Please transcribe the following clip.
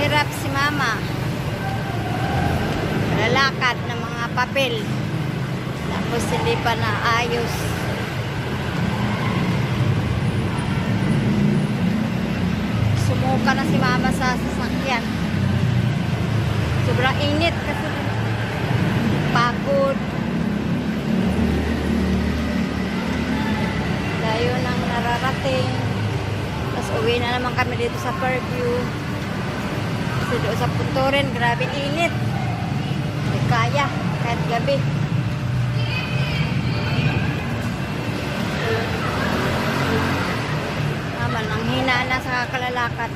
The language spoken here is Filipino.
Hirap si mama. Lalakad ng mga papel. Tapos hindi pa naayos. Sumuka na si mama sa sasakyan. Sobrang init kasi pagod. Layo nang nararating. Tapos uwi na naman kami dito sa Fairview. Kasi doon sa Puturin, grabe init. Hindi kaya, kahit gabi. Naman, ang hina na sa kalalakad.